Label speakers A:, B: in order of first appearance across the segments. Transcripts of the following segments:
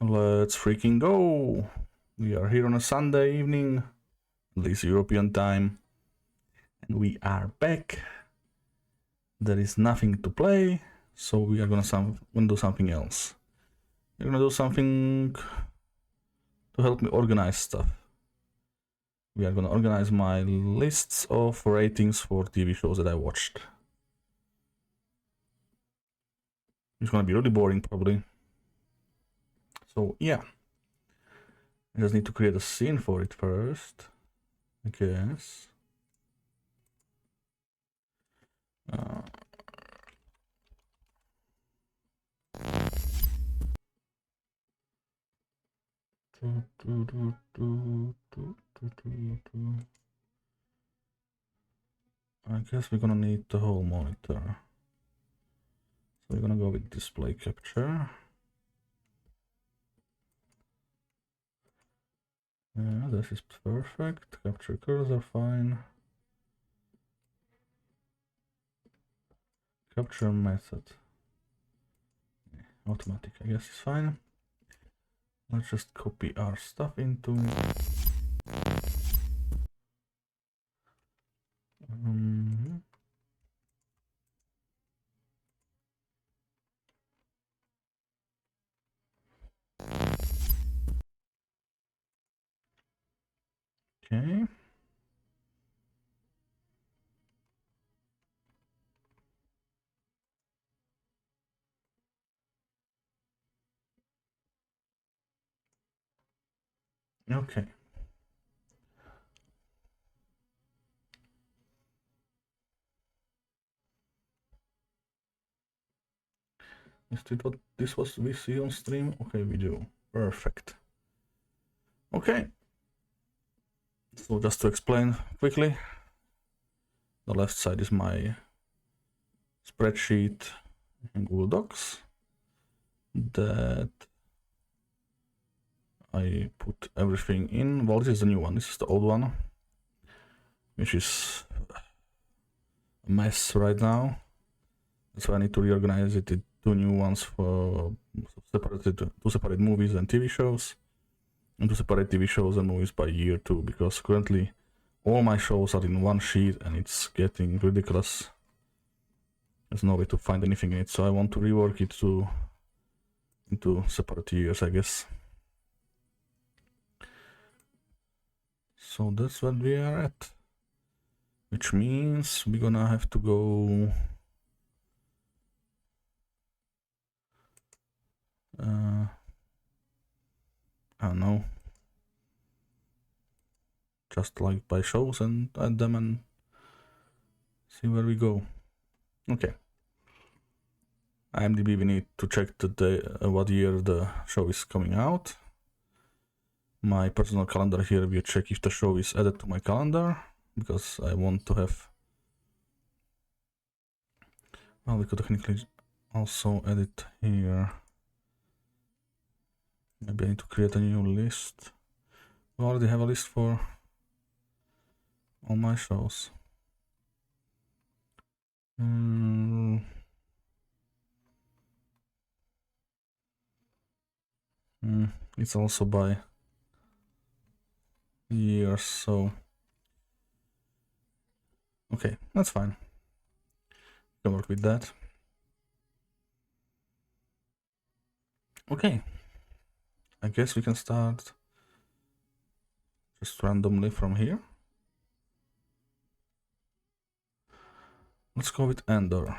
A: Let's freaking go! We are here on a Sunday evening, at least European time, and we are back. There is nothing to play, so we are gonna do something else. We're gonna do something to help me organize stuff. We are gonna organize my lists of ratings for TV shows that I watched. It's gonna be really boring, probably. So yeah, I just need to create a scene for it first, I guess. I guess we're gonna need the whole monitor. So we're gonna go with display capture. Yeah, this is perfect. Capture cursor, fine. Capture method. Automatic, I guess is fine. Let's just copy our stuff into. Okay. Okay. Is this what this was we see on stream? Okay, we do. Perfect. Okay. So just to explain quickly, the left side is my spreadsheet in Google Docs that I put everything in. Well, this is the new one. This is the old one, which is a mess right now. That's why I need to reorganize it. Two new ones for two separate movies and TV shows, and two separate TV shows and movies by year too. Because currently, all my shows are in one sheet, and it's getting ridiculous. There's no way to find anything in it, so I want to rework it into separate years, I guess. So that's what we are at, which means we're gonna have to go I don't know, just like by shows and add them and see where we go. Okay. IMDb, we need to check the day, what year the show is coming out. My personal calendar here, we check if the show is added to my calendar, because I want to have. Well, we could technically also edit here. Maybe I need to create a new list. I already have a list for all my shows. It's also by years, so okay, that's fine. You can work with that. Okay, I guess we can start just randomly from here. Let's go with Endor.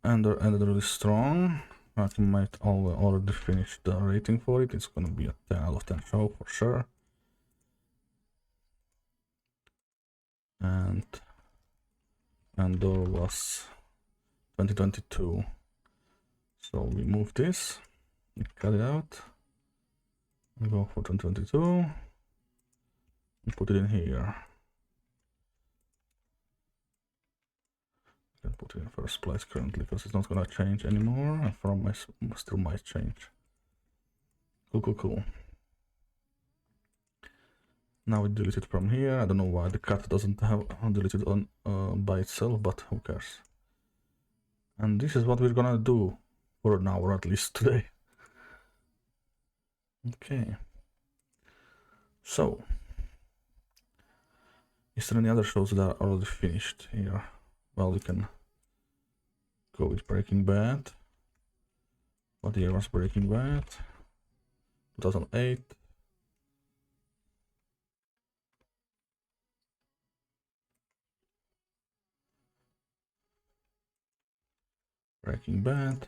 A: Endor ended really strong. I might already finish the rating for it. It's gonna be a 10 out of 10 show for sure. And Endor was 2022. So we move this, we cut it out, we go for 2022, and put it in here. I can put it in first place currently because it's not gonna change anymore, and from my still might change. Cool. Now we delete it from here. I don't know why the cut doesn't have deleted on by itself, but who cares? And this is what we're gonna do for an hour at least today. Okay. So, is there any other shows that are already finished here? Well, we can go with Breaking Bad. What year was Breaking Bad? 2008. Breaking Bad.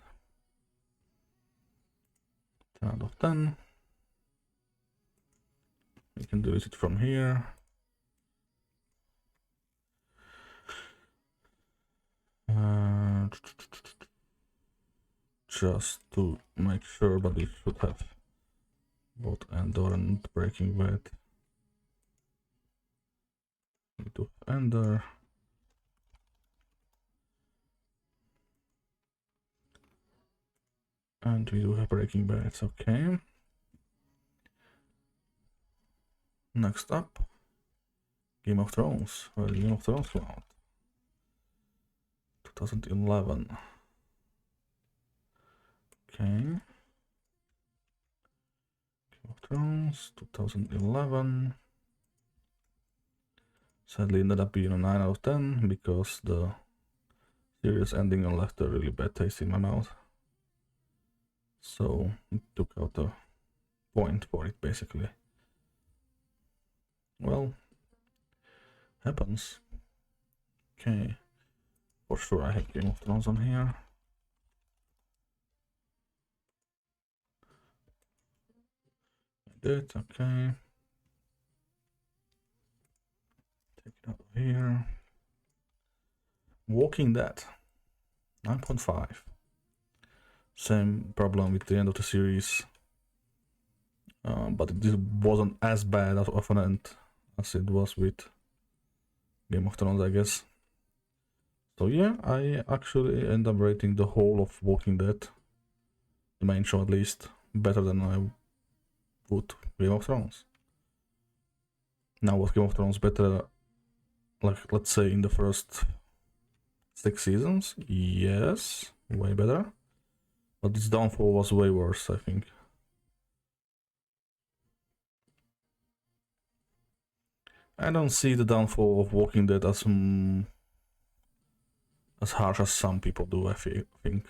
A: 10 out of 10. We can delete it from here. Just to make sure, but we should have both Andor and Breaking Bad. Need to Andor. And we do have Breaking Bad, okay. Next up, Game of Thrones. Where did Game of Thrones come out? 2011. Okay. Game of Thrones, 2011. Sadly ended up being a 9 out of 10 because the series ending left a really bad taste in my mouth. So it took out a point for it basically. Well, happens. Okay. For sure I have Game of Thrones on here. I did, okay. Take it out of here. Walking Dead. 9.5. Same problem with the end of the series. But this wasn't as bad of an end as it was with Game of Thrones, I guess. So yeah, I actually end up rating the whole of Walking Dead, the main show at least, better than I would Game of Thrones. Now was Game of Thrones better, like let's say in the first 6 seasons? Yes, way better. But its downfall was way worse, I think. I don't see the downfall of Walking Dead as harsh as some people do, I think.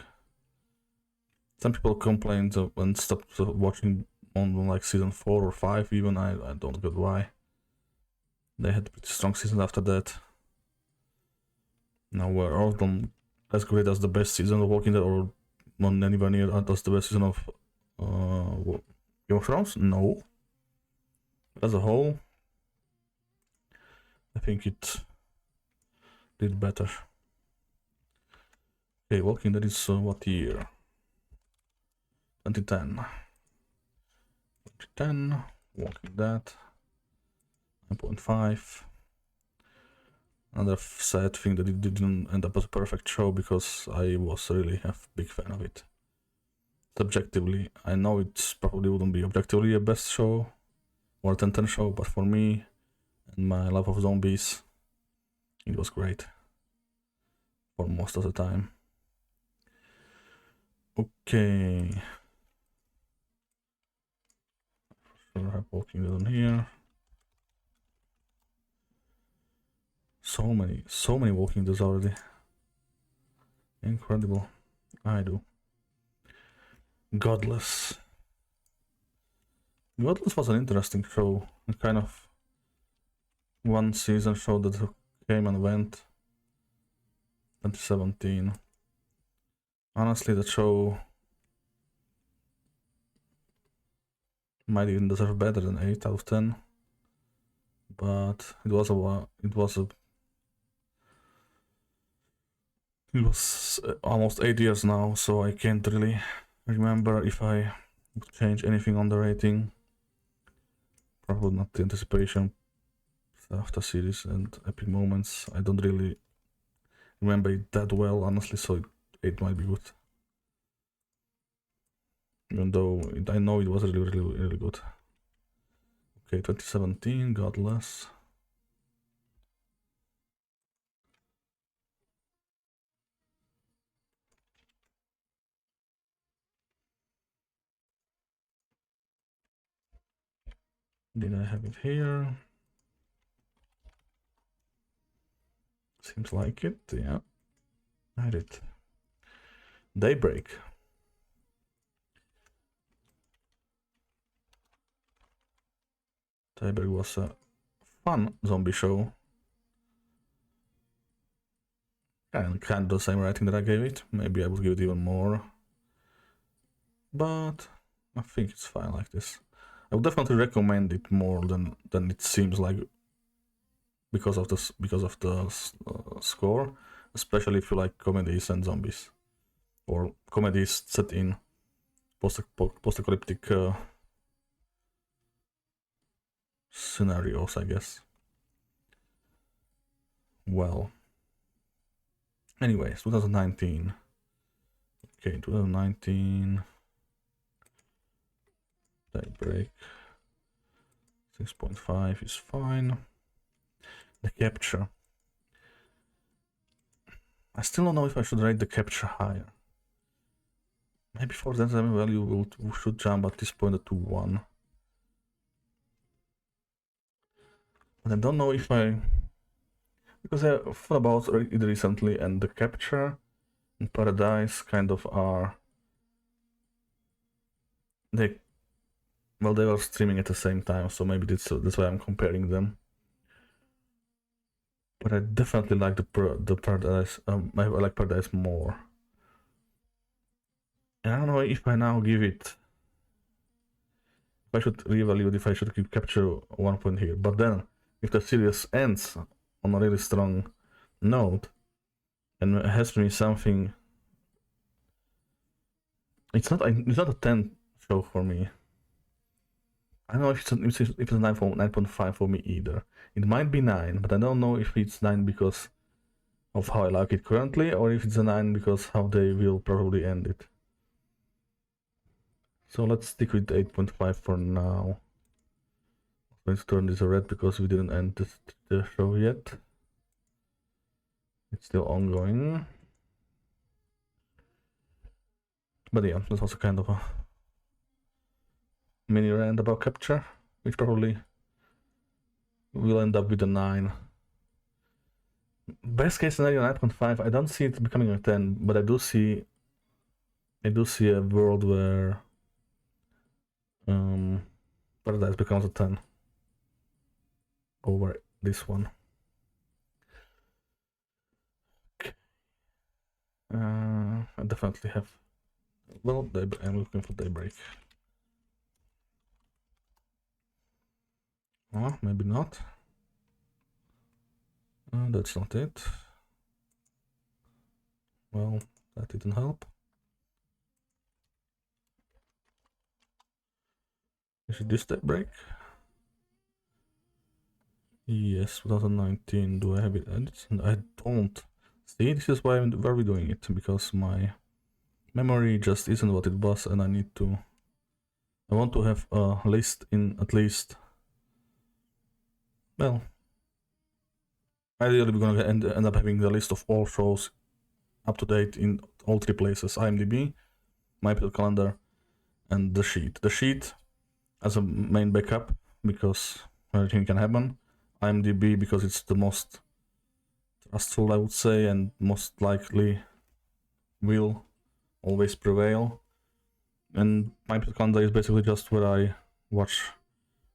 A: Some people complained and stopped watching on like season 4 or 5 even. I don't get why. They had pretty strong seasons after that. Now we're all done as great as the best season of Walking Dead, or not anywhere near as the best season of Game of Thrones? No. As a whole, I think it did better. Okay, Walking Dead is what year? 2010. 2010, Walking Dead, 9.5. Another sad thing that it didn't end up as a perfect show because I was really a big fan of it. Subjectively, I know it probably wouldn't be objectively a best show or a 10/10 show, but for me and my love of zombies, it was great for most of the time. Okay. Sure, I have Walking Dead on here. So many Walking Deads already. Incredible. I do. Godless. Godless was an interesting show. A kind of one season show that came and went. 2017. Honestly, the show might even deserve better than 8 out of 10. But it was almost 8 years now, so I can't really remember if I would change anything on the rating. Probably not the anticipation of the series and epic moments. I don't really remember it that well, honestly, so 8 might be good. Even though I know it was really good. Okay, 2017, Godless. Did I have it here? Seems like it, yeah. I had it. Daybreak. Daybreak was a fun zombie show. And kind of the same rating that I gave it. Maybe I would give it even more. But I think it's fine like this. I would definitely recommend it more than it seems like because of the score, especially if you like comedies and zombies or comedies set in post-apocalyptic scenarios, I guess. Well, anyways, 2019. Okay, 2019. Daybreak. 6.5 is fine. The capture. I still don't know if I should rate the capture higher. Maybe for that value we should jump at this point to 1. But I don't know if I... Because I thought about it recently, and the capture and Paradise kind of are... They were streaming at the same time, so maybe that's why I'm comparing them. But I definitely like the Paradise. I like Paradise more. And I don't know if I now give it... If I should reevaluate if I should keep capture 1 point here. But then, if the series ends on a really strong note and has me something... It's not a 10 show for me. I don't know if it's a 9.5 for me either. It might be 9, but I don't know if it's 9 because of how I like it currently, or if it's a 9 because how they will probably end it. So let's stick with 8.5 for now. Let's turn this red because we didn't end the show yet. It's still ongoing. But yeah, there's also kind of a mini rant about capture, which probably will end up with a 9. Best case scenario 9.5. I don't see it becoming a 10, but I do see a world where Paradise becomes a 10 over this one. Okay. I definitely have... Well, I'm looking for Daybreak. Oh, maybe not. That's not it. Well, that didn't help. Is it this Daybreak? Yes, 2019. Do I have it edited? I don't. See, this is why we're doing it, because my memory just isn't what it was, and I want to have a list in at least... Well, ideally we're gonna end up having the list of all shows up to date in all 3 places: IMDb, my episode calendar, and the sheet. The sheet as a main backup because everything can happen. IMDb because it's the most trustful, I would say, and most likely will always prevail. And my episode calendar is basically just where I watch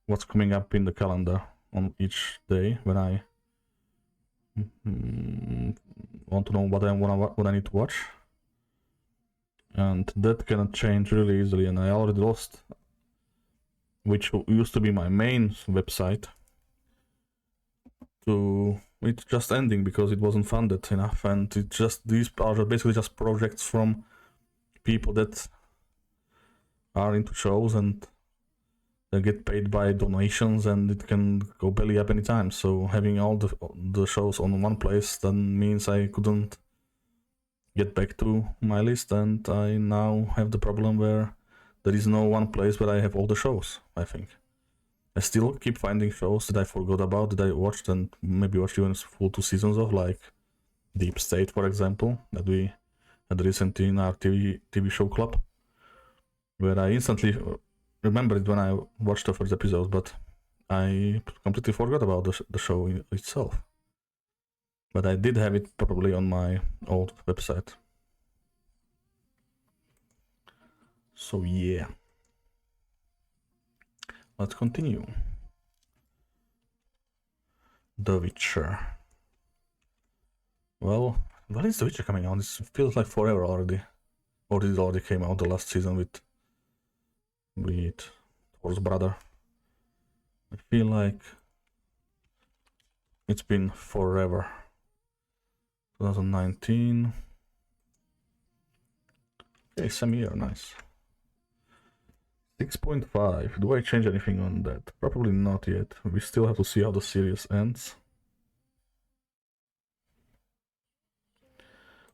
A: what's coming up in the calendar on each day when I want to know what I need to watch. And that can change really easily, and I already lost, which used to be my main website, to it just ending because it wasn't funded enough, and it just, these are basically just projects from people that are into shows and they get paid by donations, and it can go belly up anytime. So having all the shows on one place then means I couldn't get back to my list, and I now have the problem where there is no one place where I have all the shows. I think I still keep finding shows that I forgot about, that I watched and maybe watched even full 2 seasons of, like Deep State, for example, that we had recently in our TV show club, where I instantly remembered it when I watched the first episode, but I completely forgot about the show itself. But I did have it probably on my old website. So yeah. Let's continue. The Witcher. Well, when is The Witcher coming out? It feels like forever already. Or did it already came out the last season with Thor's brother? I feel like it's been forever. 2019. Okay, same year, nice. 6.5. Do I change anything on that? Probably not yet. We still have to see how the series ends.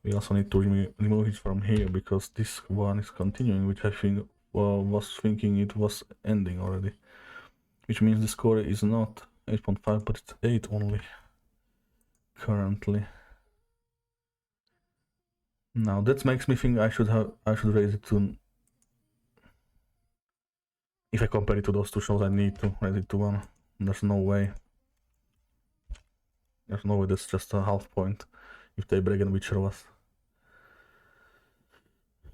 A: We also need to remove it from here because this one is continuing, which I think was thinking it was ending already. Which means the score is not 8.5, but it's 8 only currently. Now that makes me think I should raise it to. If I compare it to those two shows, I need to raise it to 1. There's no way. There's no way that's just a half point. If Daybreak and Witcher was.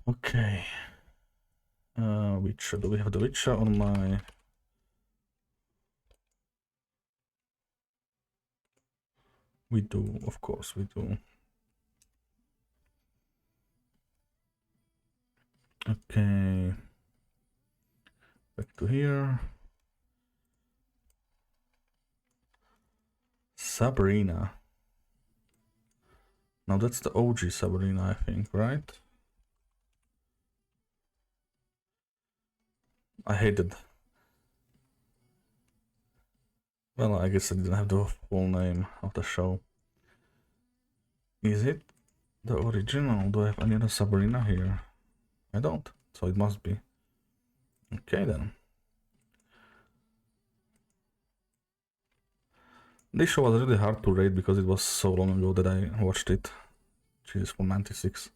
A: Okay. Witcher. Do we have the Witcher on my? We do, of course, we do. Okay. Back to here. Sabrina. Now that's the OG Sabrina, I think, right? I hated. Well, I guess I didn't have the full name of the show. Is it the original? Do I have any other Sabrina here? I don't, so it must be. Okay then. This show was really hard to rate because it was so long ago that I watched it. Jesus, from 96.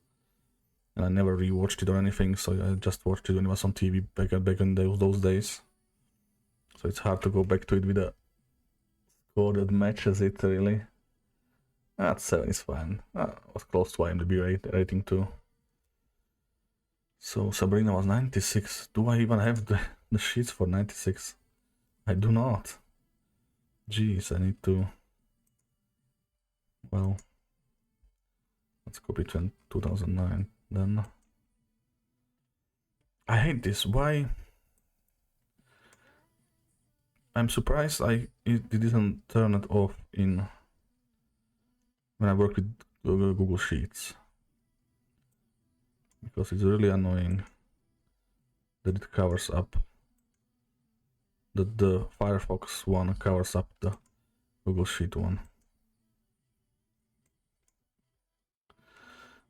A: And I never rewatched it or anything, so I just watched it when it was on TV back in those days. So it's hard to go back to it with a score that matches it, really. 7 is fine. Was close to IMDb rating too. So Sabrina was 96. Do I even have the sheets for 96? I do not. Jeez, I need to. Well, let's copy 2009 then. I hate this. Why? I'm surprised it didn't turn it off in when I work with Google Sheets, because it's really annoying that it covers up that the Firefox one covers up the Google Sheet one.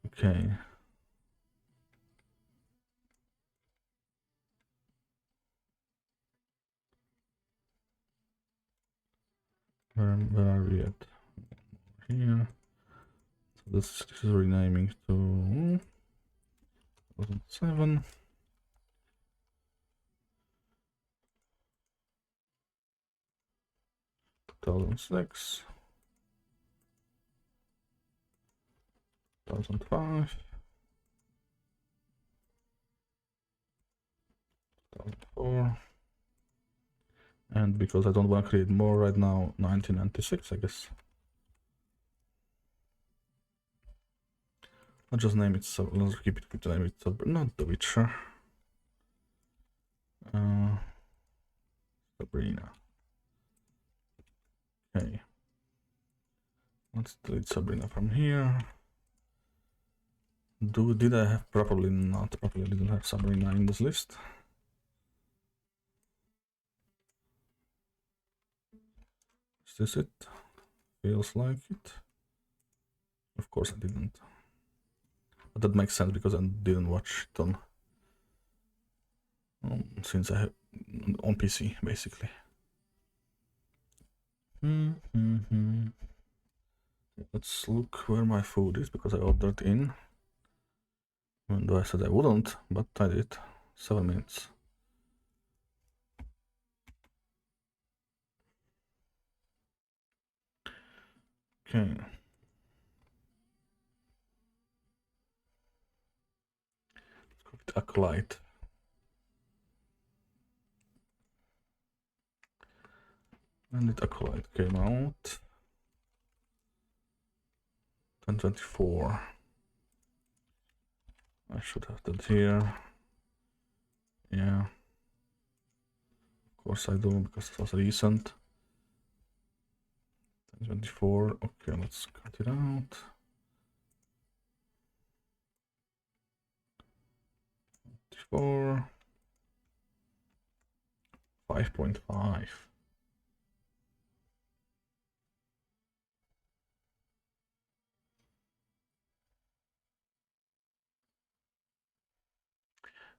A: Okay. Where are we at? Here. So this is renaming to 2007. 2006. 2005. 2004. And because I don't want to create more right now, 1996, I guess. I'll just name it, so let's keep it with the name itself, but not The Witcher. Sabrina. Okay. Let's delete Sabrina from here. Did I have? Probably not. Probably didn't have Sabrina in this list. Is this it? Feels like it. Of course I didn't. But that makes sense because I didn't watch it on since I have on PC basically. Let's look where my food is because I ordered in. Even though I said I wouldn't, but I did. 7 minutes. Okay. Let's go with Acolyte. And the Acolyte came out. 1024. I should have that here. Yeah. Of course I do, because it was recent. 1024. Okay, let's cut it out. 24. 5.5.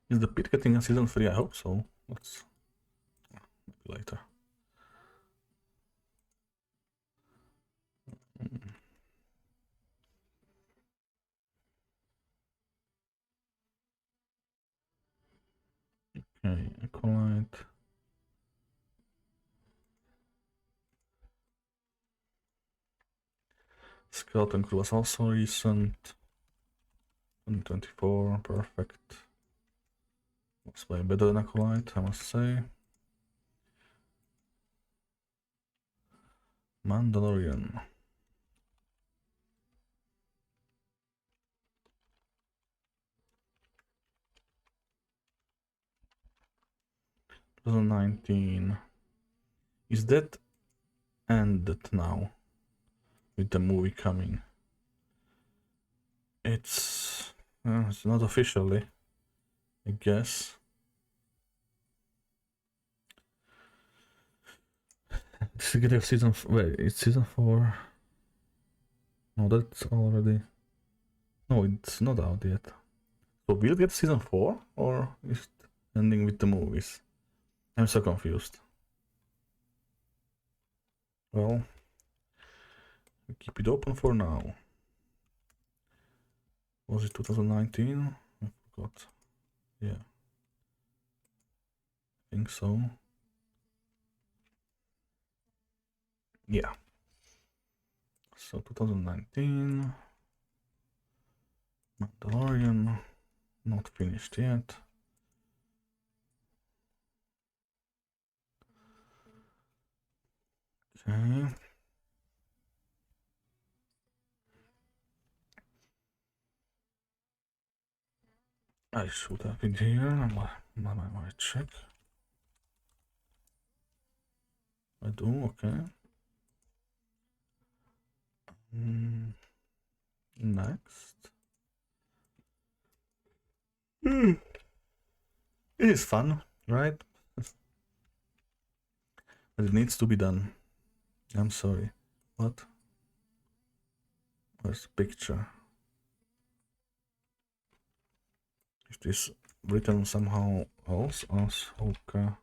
A: Is the pit getting a season 3? I hope so. Let's maybe later. Okay, Acolyte. Skeleton Crew was also recent. 2024, perfect. Was way better than Acolyte, I must say. Mandalorian. "2019. Is that ended now with the movie coming? It's not officially, I guess. Secret season. Wait, it's season 4. No, that's already. No, it's not out yet. So will it get season 4, or is it ending with the movies? I'm so confused. Well, we keep it open for now. Was it 2019? I forgot. Yeah. I think so. Yeah. So 2019. Mandalorian. Not finished yet. Okay. I should have it here. I might check. I do, okay. Next. It is fun, right? But it needs to be done. I'm sorry. What? Where's the picture? Is this written somehow else? Ahsoka.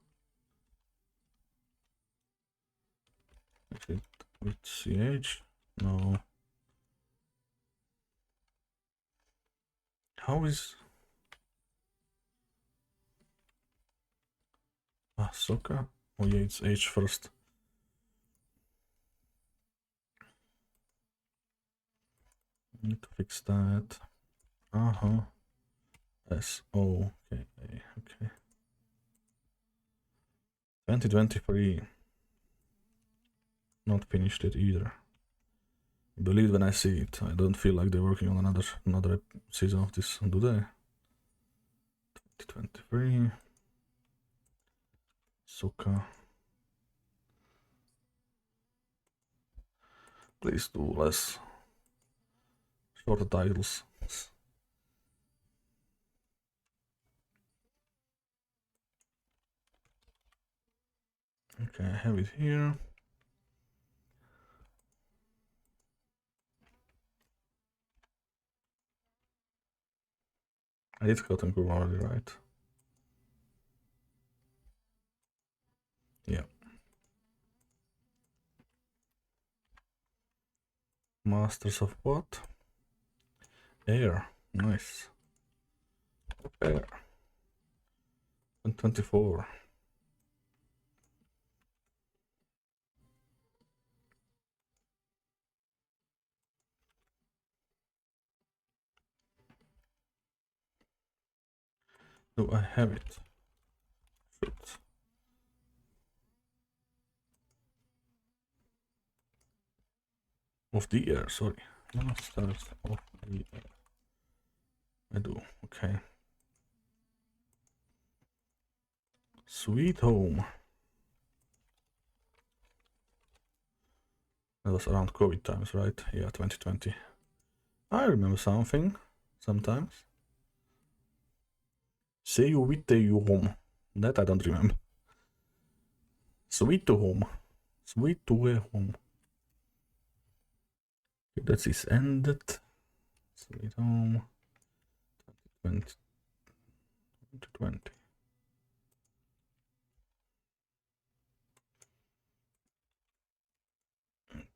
A: Is it with CH? No. How is Ahsoka? Oh yeah, it's H first. Need to fix that. S-O-K-A, okay. 2023. Not finished it either. I believe when I see it. I don't feel like they're working on another season of this, do they? 2023. Ahsoka. Please do less shorter titles. Okay, I have it here. I did Skeleton Crew already, right? Yeah. Masters of what? Air. Nice. Air. 24. Do I have it? Shoot. Of the year, sorry. No, stars of the year. I do, okay. Sweet Home. That was around COVID times, right? Yeah, 2020. I remember something, sometimes. Sweet Home. That I don't remember. Sweet Home. Sweet Home. Okay, that is ended. Sweet Home. 2020.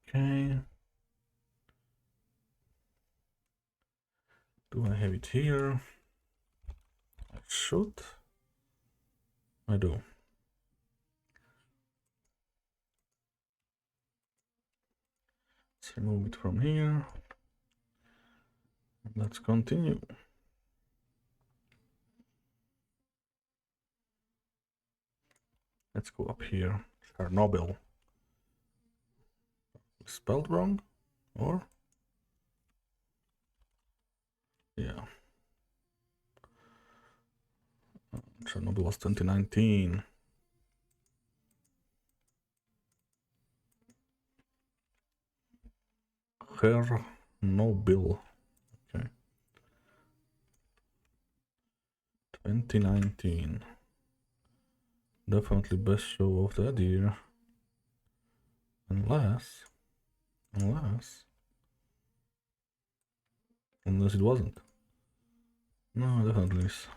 A: Okay. Do I have it here? I should. I do. Let's remove it from here. Let's continue. Let's go up here. Chernobyl. Spelled wrong? Or? Yeah. Chernobyl was 2019. Chernobyl. Okay. 2019. Definitely best show of that year. Unless it wasn't. No, definitely is.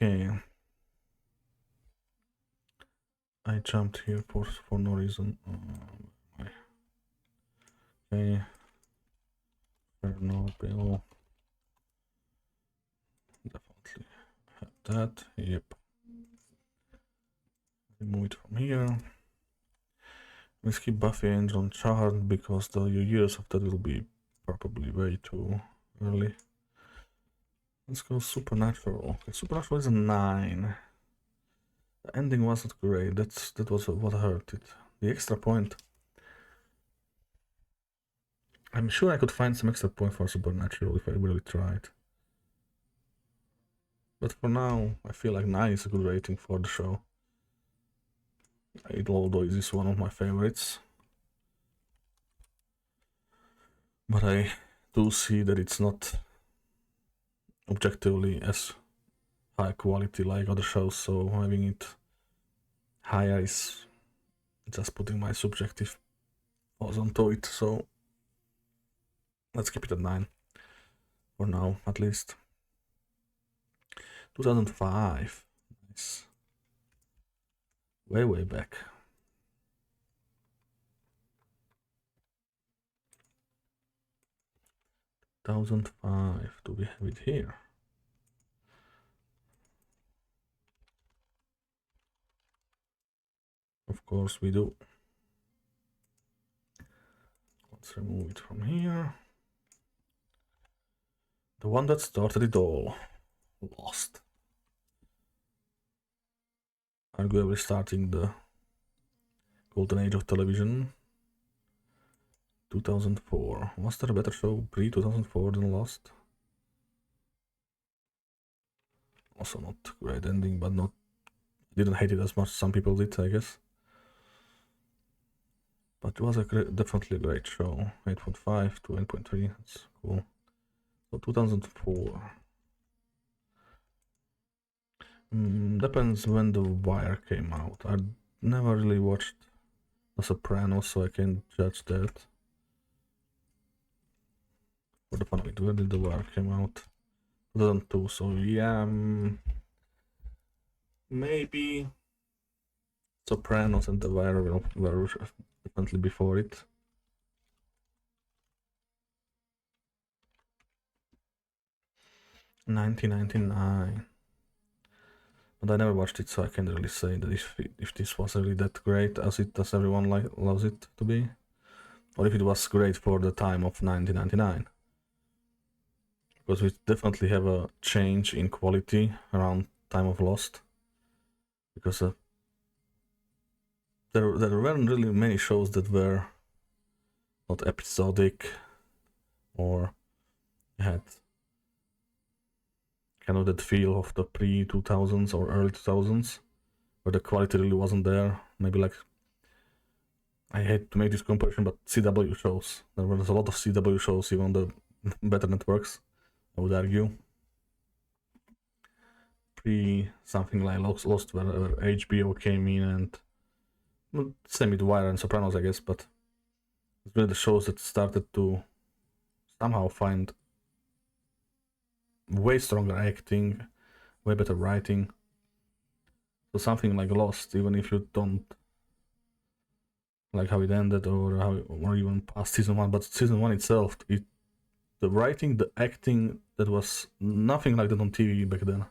A: Okay. I jumped here for no reason. Okay. Chernobyl. Definitely have that. Yep. Remove it from here. Let's keep Buffy Angel on chart because the years of that will be probably way too early. Let's go Supernatural. Okay, Supernatural is a 9. The ending wasn't great. That was what hurt it. The extra point. I'm sure I could find some extra point for Supernatural if I really tried. But for now, I feel like 9 is a good rating for the show. Although it is one of my favorites. But I do see that it's not objectively as high quality like other shows, so having it higher is just putting my subjective pause onto it, so let's keep it at 9 for now, at least. 2005. Nice. Way back. Do we have it here? Of course we do. Let's remove it from here. The one that started it all. Lost. Arguably starting the golden age of television. 2004. Was there a better show pre-2004 than Lost? Also not great ending, but not... Didn't hate it as much as some people did, I guess. But it was definitely a great show. 8.5 to 8.3. That's cool. So 2004. Depends when The Wire came out. I never really watched The Sopranos, so I can't judge that. For the fun of it, when did The Wire came out? 2002, so yeah, maybe Sopranos and The Wire were definitely before it. $19.99. But I never watched it, so I can't really say that if this was really that great as everyone loves it to be, or if it was great for the time of 1999. because we definitely have a change in quality around Time of Lost, because there weren't really many shows that were not episodic or had kind of that feel of the pre-2000s or early 2000s, where the quality really wasn't there. Maybe like, I hate to make this comparison, but CW shows. There was a lot of CW shows, even on the better networks, I would argue. Pre something like Lost, where HBO came in, and same with Wire and Sopranos, I guess, but it's really the shows that started to somehow find way stronger acting, way better writing. So something like Lost, even if you don't like how it ended or even past season 1, but season 1 itself, the writing, the acting, that was nothing like that on TV back then.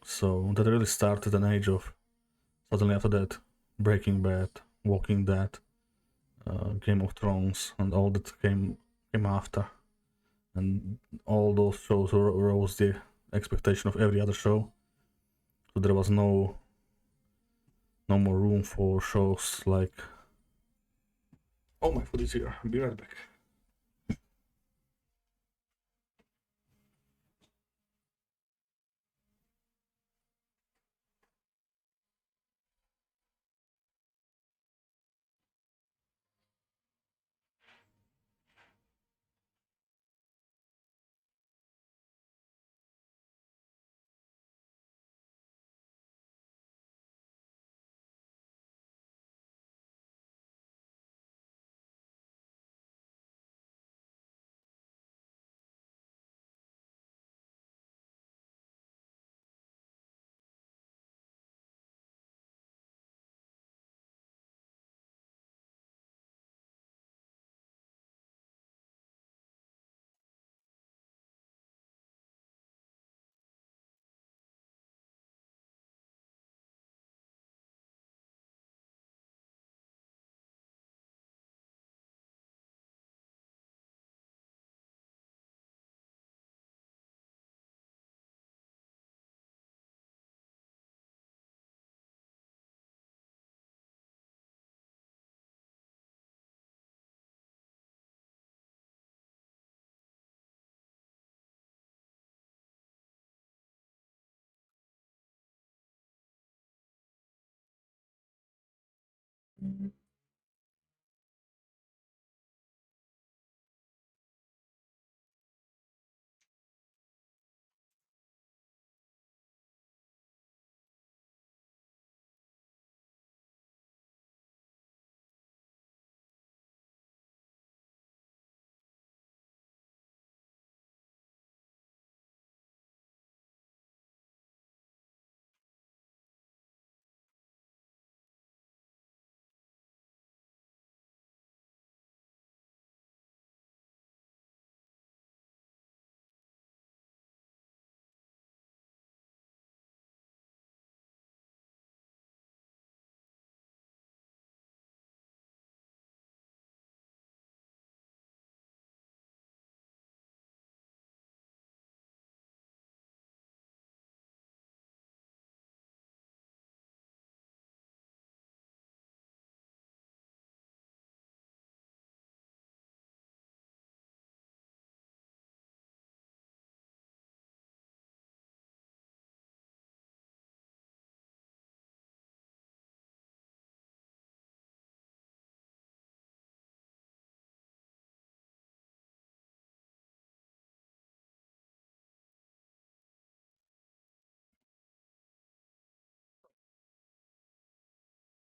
A: So that really started an age of, suddenly after that, Breaking Bad, Walking Dead, Game of Thrones, and all that came after. And all those shows rose the expectation of every other show. So there was no more room for shows like... Oh, my food is here. I'll be right back.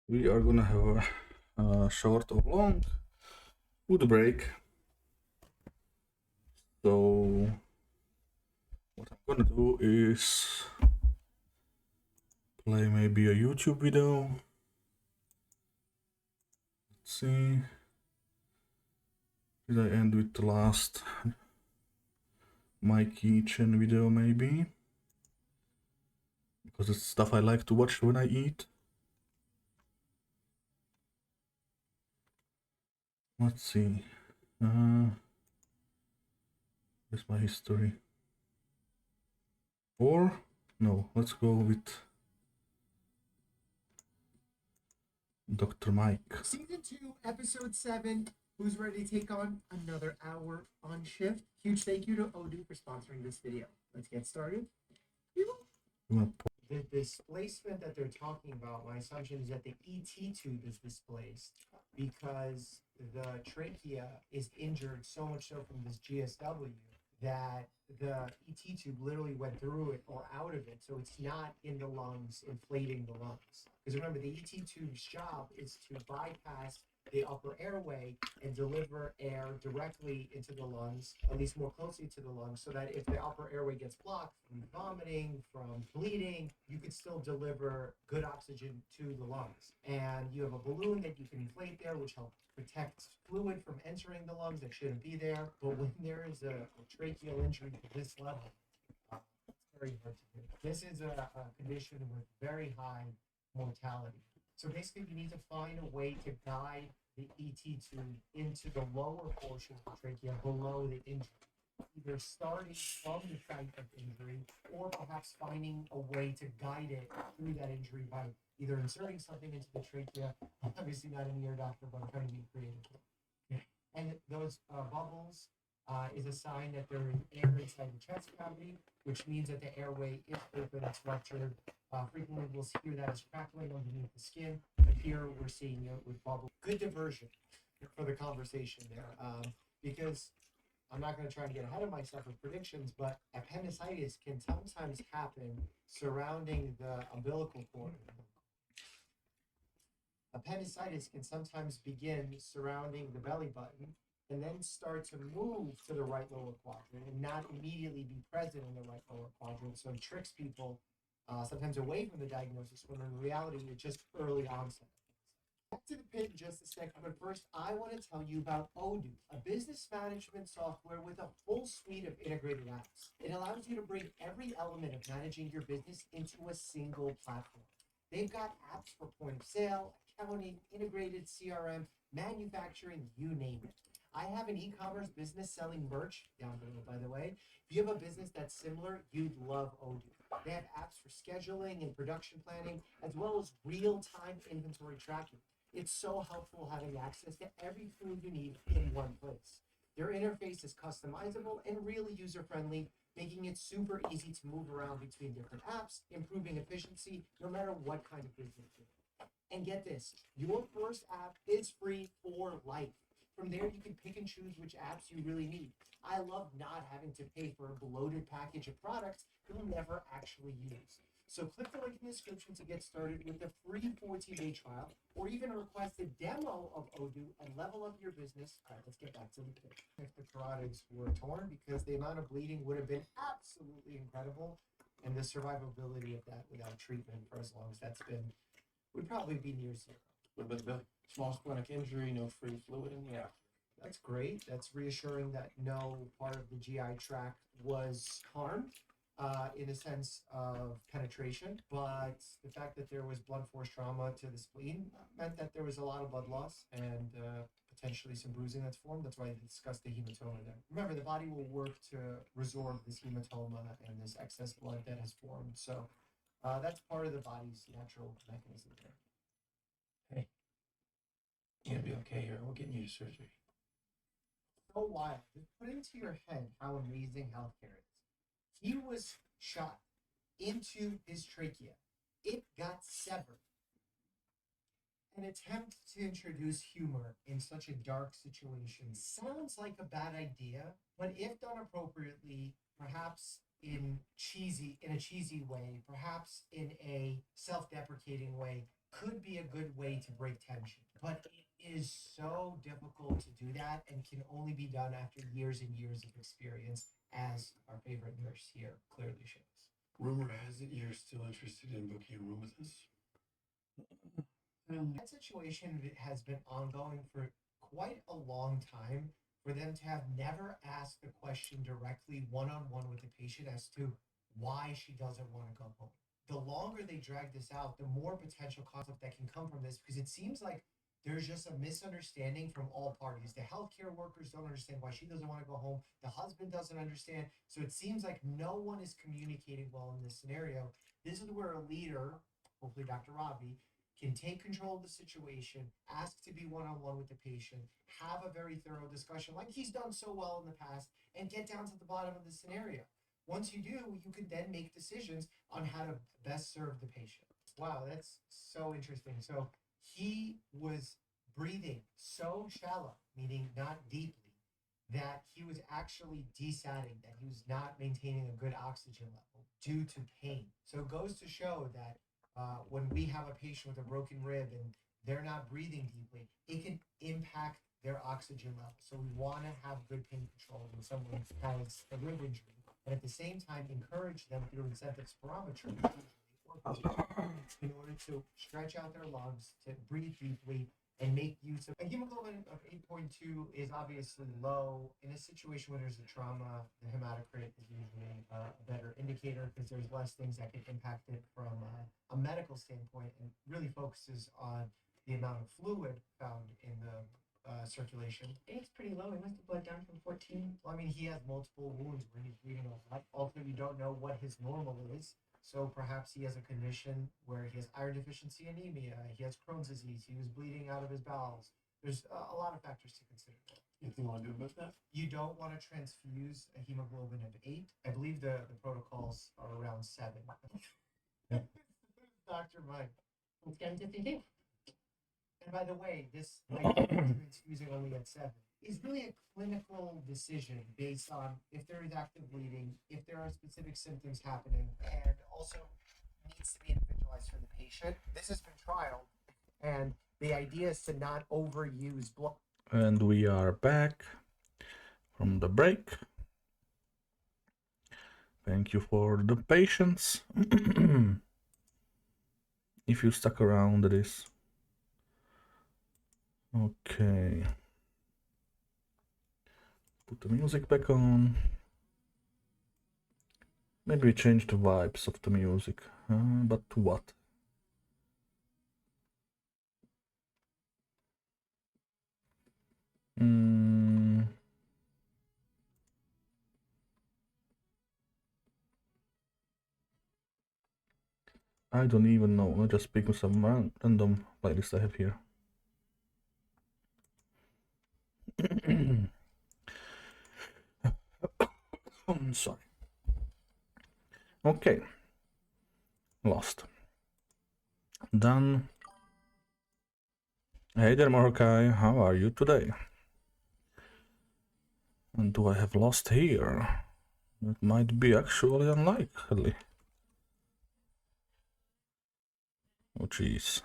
A: We are gonna have a short or long food break. So what I'm gonna do is play maybe a YouTube video. Let's see. Did I end with the last my kitchen video maybe? Because it's stuff I like to watch when I eat. Let's see. Where's my history? Or no, let's go with Dr. Mike.
B: Season 2, Episode 7. Who's ready to take on another hour on shift? Huge thank you to Odoo for sponsoring this video. Let's get started. The displacement that they're talking about, my assumption is that the ET tube is displaced because the trachea is injured so much so from this GSW that the ET tube literally went through it or out of it. So it's not in the lungs, inflating the lungs. Because remember, the ET tube's job is to bypass the upper airway and deliver air directly into the lungs, at least more closely to the lungs, so that if the upper airway gets blocked from vomiting, from bleeding, you could still deliver good oxygen to the lungs. And you have a balloon that you can inflate there, which helps protect fluid from entering the lungs that shouldn't be there. But when there is a tracheal injury to this level, it's very hard to do. This is a condition with very high mortality. So basically, you need to find a way to guide the ET tube into the lower portion of the trachea below the injury, either starting from the site of injury or perhaps finding a way to guide it through that injury by either inserting something into the trachea. Obviously, not an ear doctor, but I'm trying to be creative. And those bubbles is a sign that there is air inside the chest cavity, which means that the airway is open, it's ruptured. Frequently, we'll hear that as crackling underneath the skin, but here we're seeing it with bubbles. Good diversion for the conversation there, because I'm not going to try to get ahead of myself with predictions, but appendicitis can sometimes happen surrounding the umbilical cord. Appendicitis can sometimes begin surrounding the belly button and then start to move to the right lower quadrant and not immediately be present in the right lower quadrant. So it tricks people sometimes away from the diagnosis when in reality it's just early onset. Back to the pit in just a second, but first I want to tell you about Odoo, a business management software with a full suite of integrated apps. It allows you to bring every element of managing your business into a single platform. They've got apps for point of sale, accounting, integrated CRM, manufacturing, you name it. I have an e-commerce business selling merch down below, by the way. If you have a business that's similar, you'd love Odoo. They have apps for scheduling and production planning, as well as real-time inventory tracking. It's so helpful having access to every food you need in one place. Their interface is customizable and really user-friendly, making it super easy to move around between different apps, improving efficiency no matter what kind of business you're in. And get this, your first app is free for life. From there, you can pick and choose which apps you really need. I love not having to pay for a bloated package of products you'll never actually use. So click the link in the description to get started with a free 14-day trial, or even request a demo of Odoo and level up your business. All right, let's get back to the pit. If the carotids were torn, because the amount of bleeding would have been absolutely incredible, and the survivability of that without treatment for as long as that's been would probably be near zero.
C: What about the belly? Small splenic injury, no free fluid in the after.
B: That's great. That's reassuring that no part of the GI tract was harmed in a sense of penetration. But the fact that there was blunt force trauma to the spleen meant that there was a lot of blood loss and potentially some bruising that's formed. That's why I discussed the hematoma there. Remember, the body will work to resorb this hematoma and this excess blood that has formed. So that's part of the body's natural mechanism there.
C: Hey, you're gonna be okay here. We're getting you to surgery.
B: So wild. Just put into your head how amazing healthcare is. He was shot into his trachea. It got severed. An attempt to introduce humor in such a dark situation sounds like a bad idea, but if done appropriately, perhaps in a cheesy way, perhaps in a self-deprecating way, could be a good way to break tension. But it is so difficult to do that and can only be done after years and years of experience, as our favorite nurse here clearly shows.
C: Rumor has it you're still interested in booking a room with us.
B: That situation has been ongoing for quite a long time. For them to have never asked the question directly one-on-one with the patient as to why she doesn't want to go home. The longer they drag this out, the more potential conflict that can come from this, because it seems like there's just a misunderstanding from all parties. The healthcare workers don't understand why she doesn't want to go home. The husband doesn't understand. So it seems like no one is communicating well in this scenario. This is where a leader, hopefully Dr. Ravi, can take control of the situation, ask to be one-on-one with the patient, have a very thorough discussion like he's done so well in the past, and get down to the bottom of the scenario. Once you do, you could then make decisions on how to best serve the patient. Wow, that's so interesting. So he was breathing so shallow, meaning not deeply, that he was actually desatting, that he was not maintaining a good oxygen level due to pain. So it goes to show that when we have a patient with a broken rib and they're not breathing deeply, it can impact their oxygen level. So we want to have good pain control when someone has a rib injury, and at the same time encourage them through incentive spirometry in order to stretch out their lungs, to breathe deeply, and make use of a hemoglobin of 8.2 is obviously low. In a situation where there's a trauma, the hematocrit is usually a better indicator because there's less things that can impact it from a medical standpoint, and really focuses on the amount of fluid found in the circulation.
D: It's pretty low. He must have bled down from 14.
B: Well, I mean, he has multiple wounds where he's bleeding a lot. Also, you don't know what his normal is. So perhaps he has a condition where he has iron deficiency anemia, he has Crohn's disease, he was bleeding out of his bowels. There's a lot of factors to consider.
C: Anything you want to do about that?
B: You don't want to transfuse a hemoglobin of 8. I believe the protocols are around 7. Dr. Mike.
D: Let's get into thinking.
B: And by the way, this idea of transfusing only at 7 is really a clinical decision based on if there is active bleeding, if there are specific symptoms happening, and also needs to be individualized for the patient. This has been trialed, and the idea is to not overuse blood.
A: And we are back from the break. Thank you for the patience. If you stuck around this. Okay. Put the music back on. Maybe change the vibes of the music. But to what? I don't even know. I'll just pick some random playlist I have here. I'm sorry. Okay. Lost. Done. Hey there, Morokai. How are you today? And do I have lost here? That might be actually unlikely. Oh, jeez.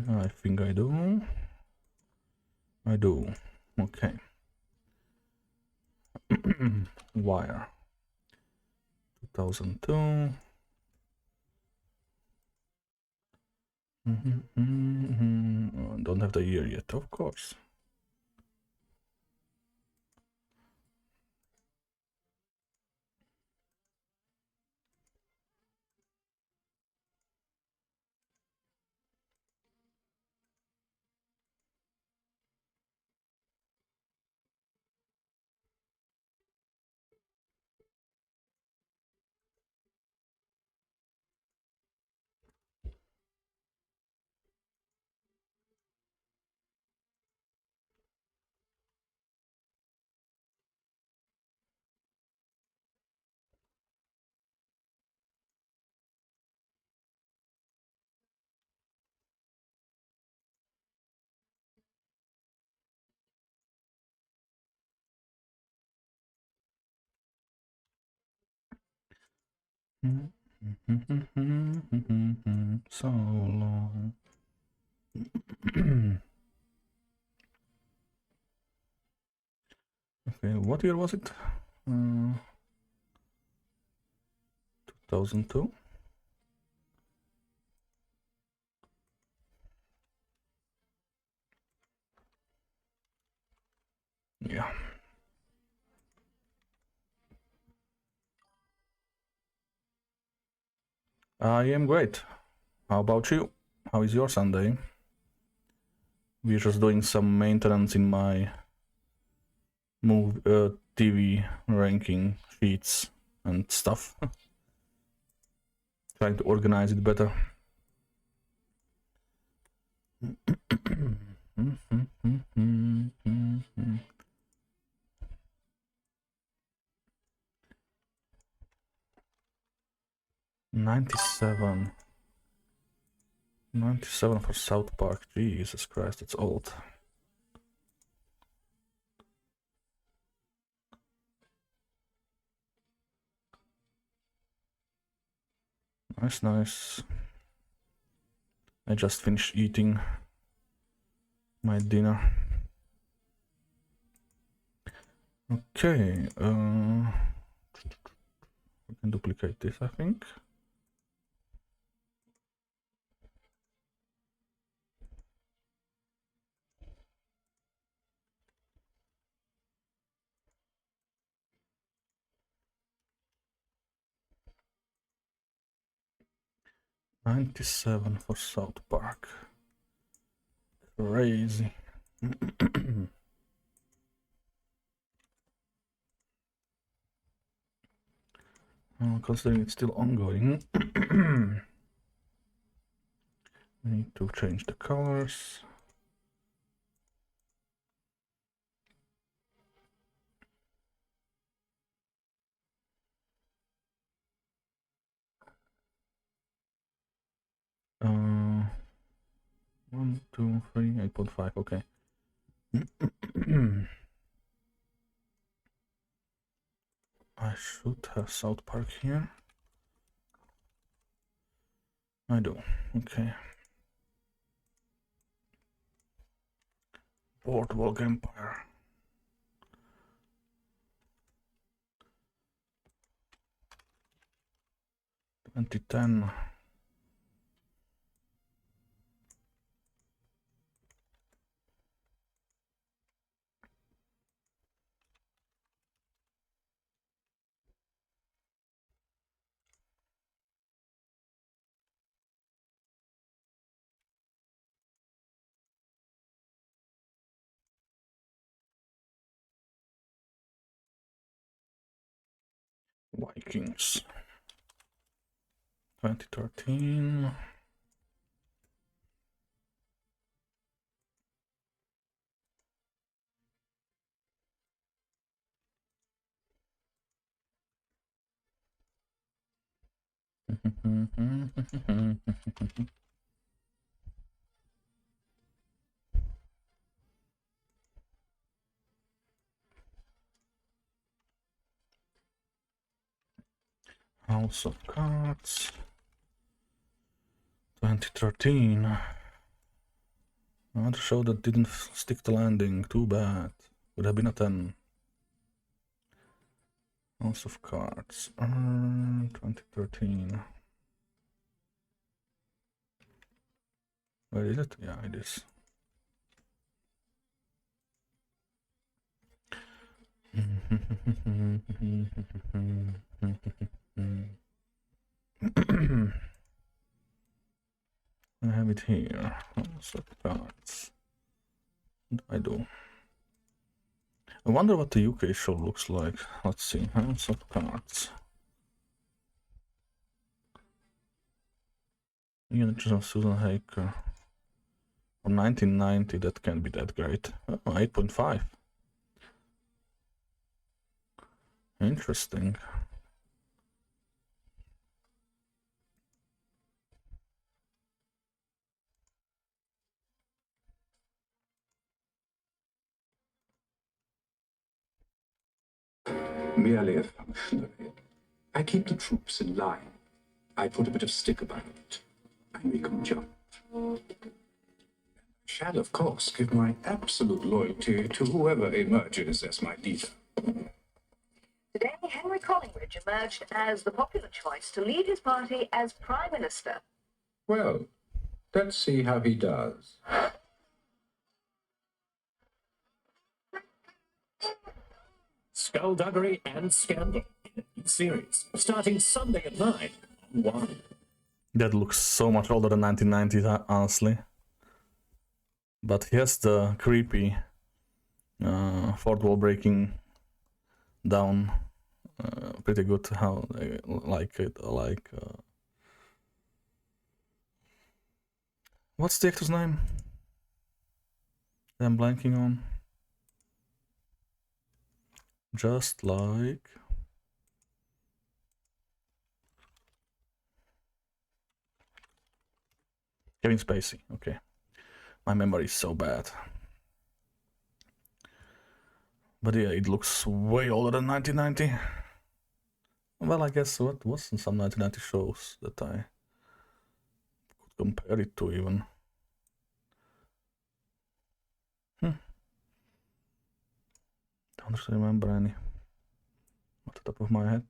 A: I think I do. I do. Okay. Wire. 2002. Don't have the year yet, of course. So long. Okay, what year was it? 2002. Yeah. I am great. How about you? How is your Sunday? We're just doing some maintenance in my TV ranking sheets and stuff. Trying to organize it better. 97. 97 for South Park. Jesus Christ, it's old. Nice, nice. I just finished eating my dinner. Okay, we can duplicate this, I think. $97 for South Park. Crazy. Considering it's still ongoing, I need to change the colors. Uh, 1, 2, 3, 8.5. Okay. I should have South Park here. I do. Okay. Boardwalk Empire. $2010. Vikings. 2013. House of Cards. 2013. Another show that didn't stick the landing. Too bad. Would have been a 10. House of Cards. 2013. Where is it? Yeah, it is. I have it here. House of Cards. I do. I wonder what the UK show looks like. Let's see. House of Cards. Ian Richardson, Susan Haker. From 1990, that can't be that great. Oh, 8.5. Interesting.
E: Merely a functionary. I keep the troops in line. I put a bit of sticker by it. I make them jump. Shall, of course, give my absolute loyalty to whoever emerges as my leader.
F: Today, Henry Collingridge emerged as the popular choice to lead his party as Prime Minister.
E: Well, let's see how he does.
G: Skullduggery and Scandal in a new series starting Sunday at 9 on One.
A: That looks so much older than 1990s, honestly. But he has the creepy fourth wall breaking down pretty good. How I like it, like what's the actor's name? I'm blanking on. Just like Kevin Spacey. Okay, my memory is so bad. But yeah, it looks way older than 1990. Well, I guess what was in some 1990 shows that I could compare it to even. Don't remember any off the top of my head.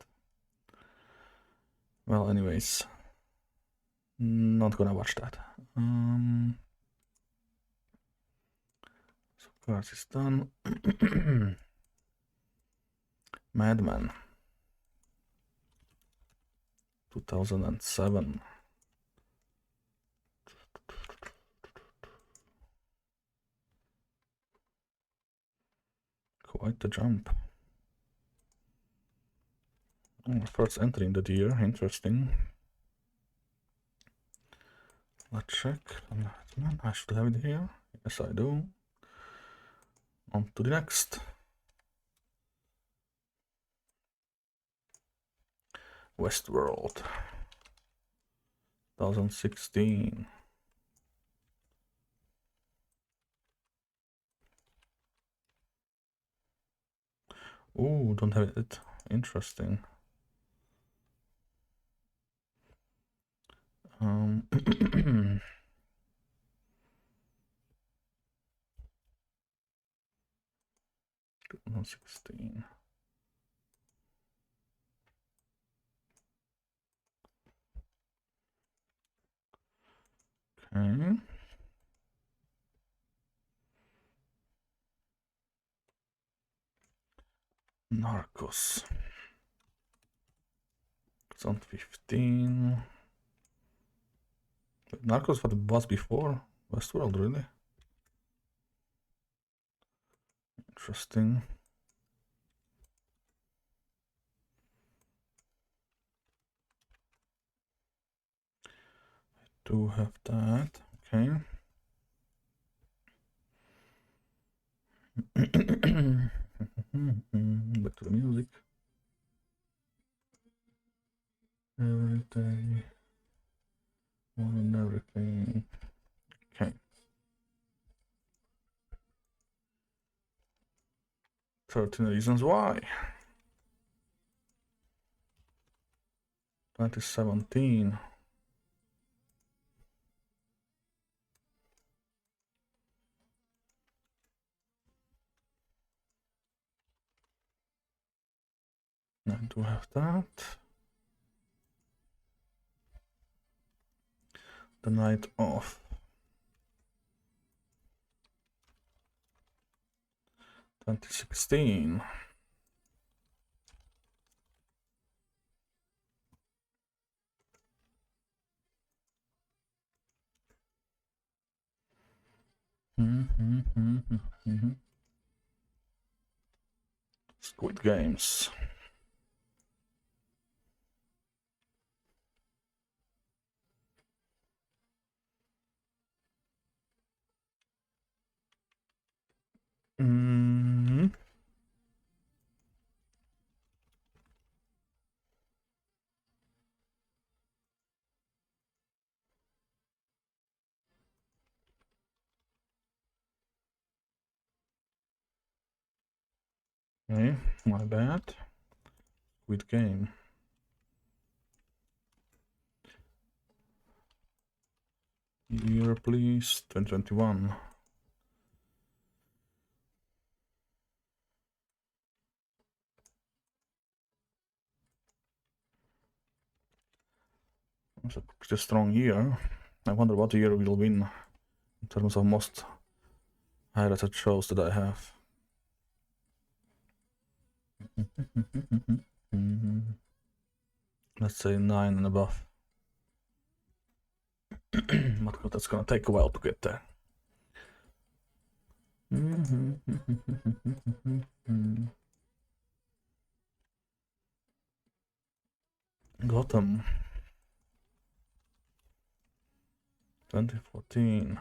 A: Well, anyways, not gonna watch that. So cards is done. Madman 2007. Quite the jump. Oh, first entry in the year, interesting. Let's check. I should have it here. Yes, I do. On to the next. Westworld 2016. Oh, don't have it. Interesting. 2016. Okay. Narcos 2015. Narcos was before Westworld, really? Interesting. I do have that. Okay. Back to the music. Every day. One and everything. Okay. 13 Reasons Why. 2017. I do have that. The Night Of. 2016. Squid Games. Okay, my bad. Squid Game. Year, please. 2021. It's a pretty strong year. I wonder what year will win in terms of most highlighted shows that I have. Let's say 9 and above. But that's gonna take a while to get there. Gotham 2014.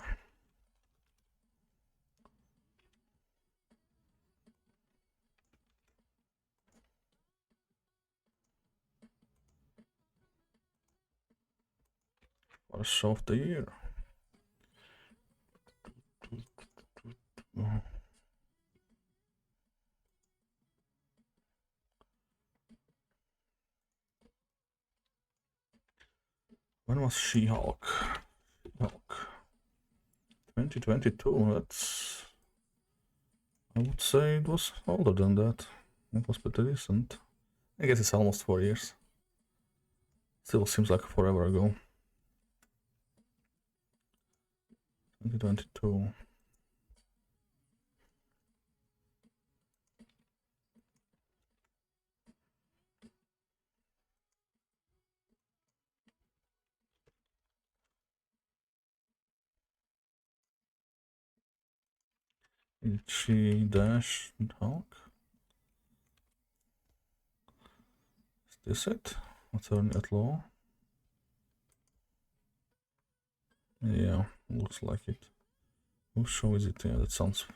A: First show of the year. When was She-Hulk? She-Hulk 2022. That's, I would say it was older than that. It was pretty recent. I guess it's almost 4 years. Still seems like forever ago. 2022. She dash Hulk. Is this it? Attorney at law. Yeah, looks like it. Whose show is it? Yeah, that sounds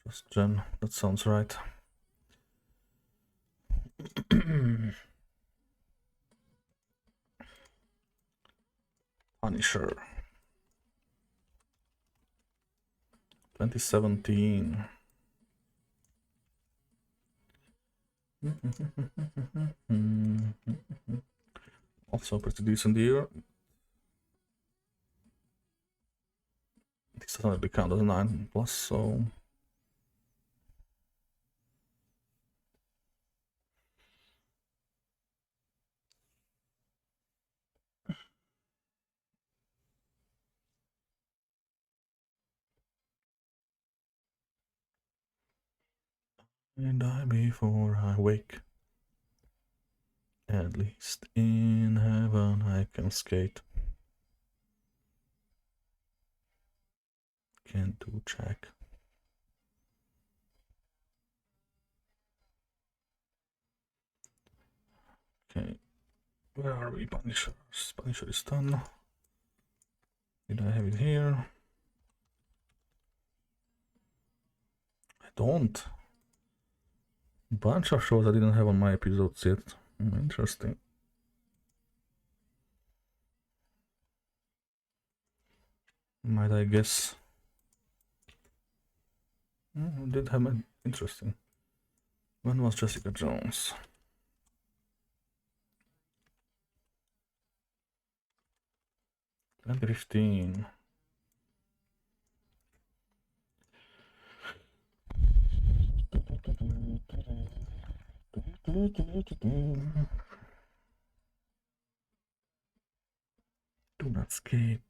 A: just Jen. That sounds right. Punisher 2017. Also pretty decent year. This doesn't really count as a 9 plus, so and die before I wake. At least in heaven I can skate. Can't do jack. Okay, where are we? Punisher. Punisher is done. Did I have it here? I don't. Bunch of shows I didn't have on my episodes yet. Interesting. Might I guess? Did have an interesting. When was Jessica Jones? And 15. Do not skate.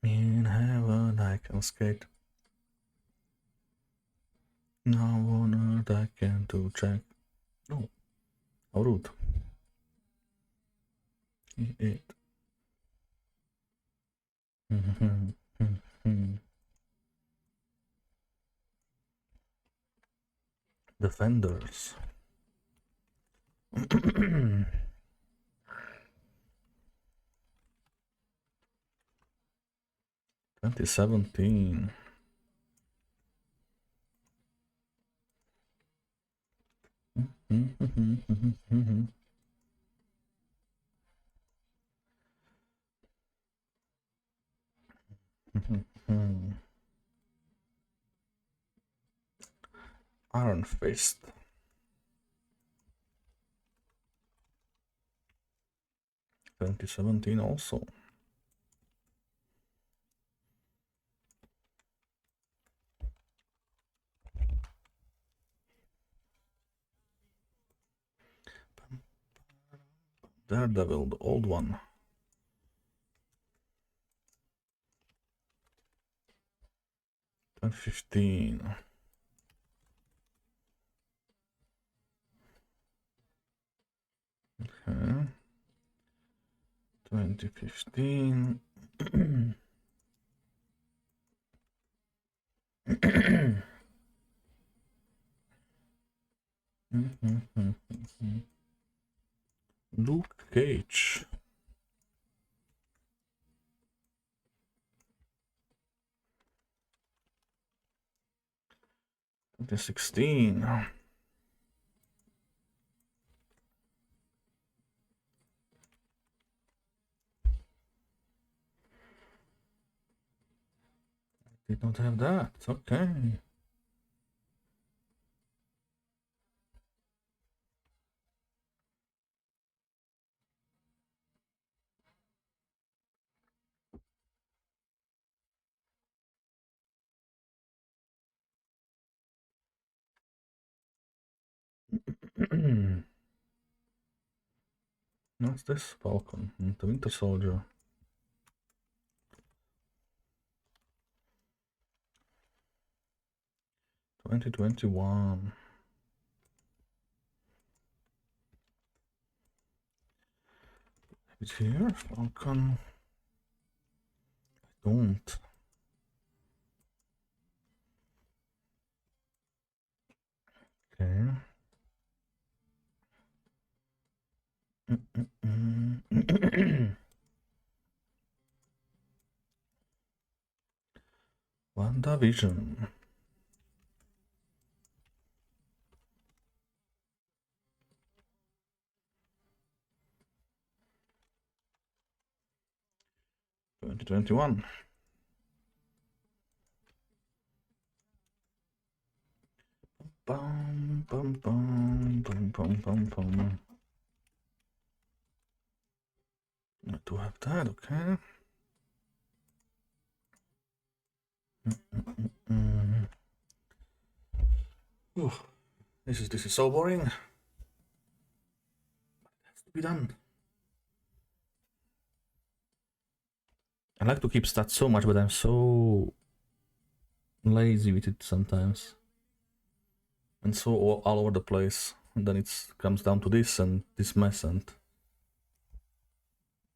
A: In heaven I can skate. Now on earth I can do jack. No. How rude. It. Defenders. 2017. Iron Fist. (2017) also. Daredevil, the old one. 2015. Okay. 2015. Luke Cage. 2016. Did not have that. Okay. What's this? Falcon. The Winter Soldier. $2021. It's here. Falcon. I don't. Okay. WandaVision. $2021. Bum bum bum bum bum bum bum. I do have that, okay. Ooh, this is so boring. It has to be done. I like to keep stats so much, but I'm so lazy with it sometimes. And so all over the place. And then it comes down to this and this mess and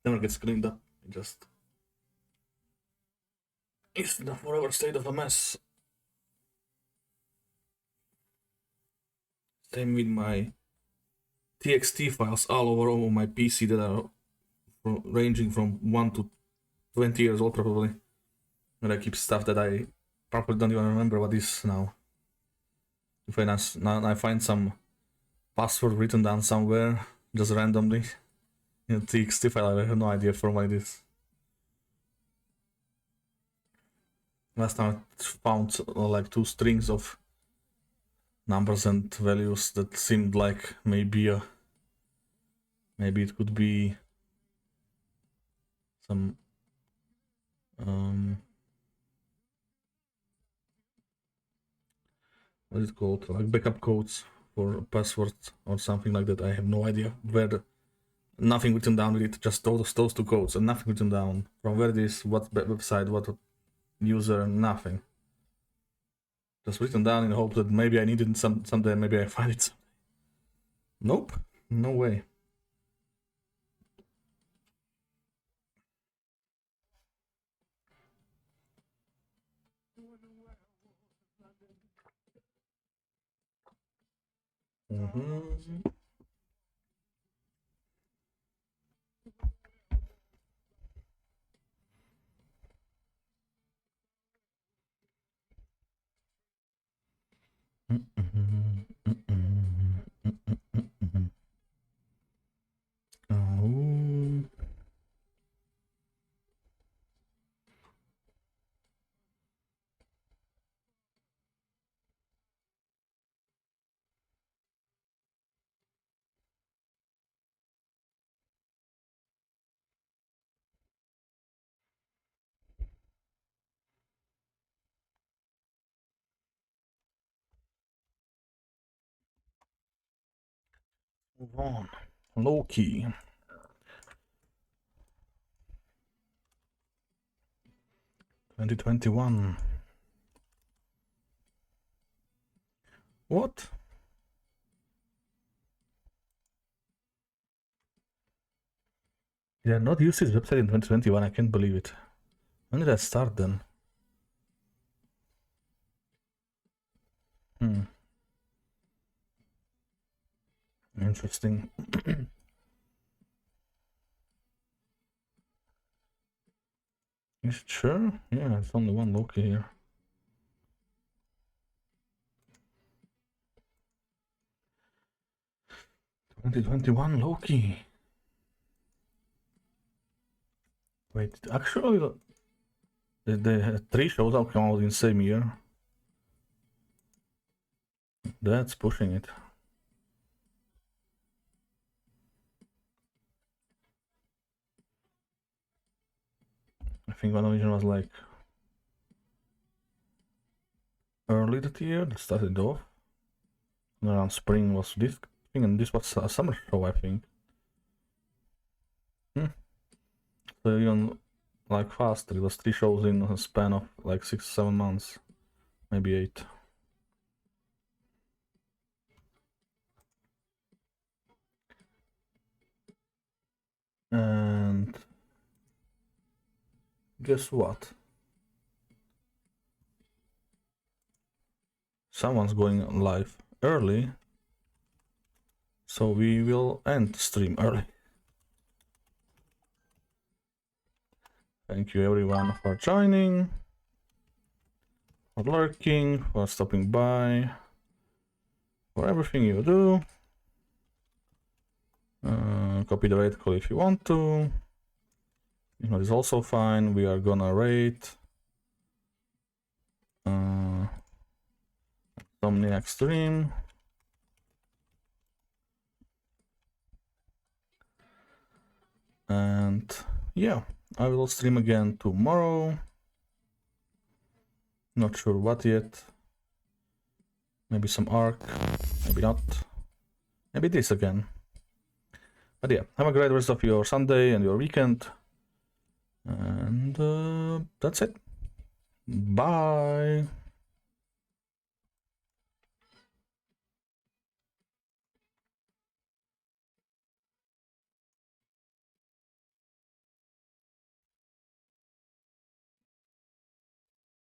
A: never gets cleaned up. It just is in a forever state of a mess. Same with my TXT files all over my PC that are ranging from 1 to 20 years old probably. And I keep stuff that I probably don't even remember what is now. If I find some password written down somewhere, just randomly, in a TXT file, I have no idea from what it is. Last time I found like 2 strings of numbers and values that seemed like maybe it could be some what is it called, like backup codes for passwords or something like that. I have no idea where nothing written down with it, just those 2 codes and nothing written down from where it is, what website, what user, nothing. Just written down in the hope that maybe I need it someday, maybe I find it someday. Nope, no way. Oh. Move on. Loki. 2021. What? They are not used this website in 2021. I can't believe it. When did I start then? Interesting. Is it sure? Yeah, it's only one Loki here. "2021 Loki." Wait, actually, they had 3 shows that come out in the same year. That's pushing it. I think WandaVision was like early that year, that started off. And around spring was this thing, and this was a summer show, I think. So even like faster, it was 3 shows in a span of like 6-7 months, maybe 8. And guess what? Someone's going live early, so we will end stream early. Thank you everyone for joining, for lurking, for stopping by, for everything you do. Copy the raid call if you want to. You know, it's also fine. We are gonna rate Insomniac stream. And yeah, I will stream again tomorrow. Not sure what yet. Maybe some Ark, maybe not. Maybe this again. But yeah, have a great rest of your Sunday and your weekend. And that's it. Bye.